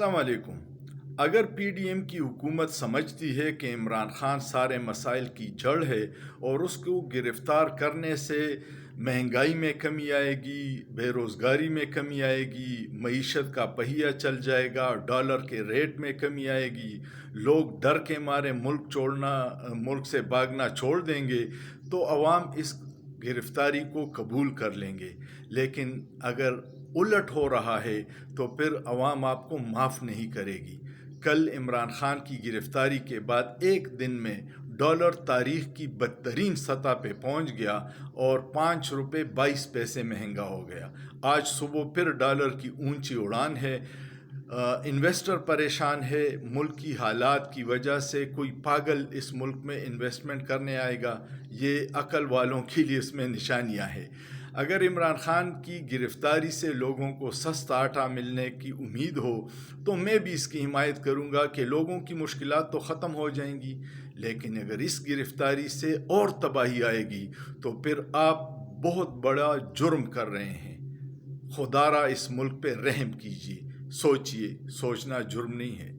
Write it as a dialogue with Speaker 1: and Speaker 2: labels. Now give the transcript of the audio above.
Speaker 1: السلام علیکم۔ اگر پی ڈی ایم کی حکومت سمجھتی ہے کہ عمران خان سارے مسائل کی جڑ ہے اور اس کو گرفتار کرنے سے مہنگائی میں کمی آئے گی، بے روزگاری میں کمی آئے گی، معیشت کا پہیہ چل جائے گا، ڈالر کے ریٹ میں کمی آئے گی، لوگ ڈر کے مارے ملک سے بھاگنا چھوڑ دیں گے، تو عوام اس گرفتاری کو قبول کر لیں گے۔ لیکن اگر الٹ ہو رہا ہے تو پھر عوام آپ کو معاف نہیں کرے گی۔ کل عمران خان کی گرفتاری کے بعد ایک دن میں ڈالر تاریخ کی بدترین سطح پہ پہنچ گیا اور 5 روپے 22 پیسے مہنگا ہو گیا۔ آج صبح پھر ڈالر کی اونچی اڑان ہے۔ انویسٹر پریشان ہے، ملک کی حالات کی وجہ سے کوئی پاگل اس ملک میں انویسٹمنٹ کرنے آئے گا، یہ عقل والوں کے لیے اس میں نشانیاں ہیں۔ اگر عمران خان کی گرفتاری سے لوگوں کو سستا آٹا ملنے کی امید ہو تو میں بھی اس کی حمایت کروں گا کہ لوگوں کی مشکلات تو ختم ہو جائیں گی، لیکن اگر اس گرفتاری سے اور تباہی آئے گی تو پھر آپ بہت بڑا جرم کر رہے ہیں۔ خدا را اس ملک پہ رحم کیجیے، سوچئے، سوچنا جرم نہیں ہے۔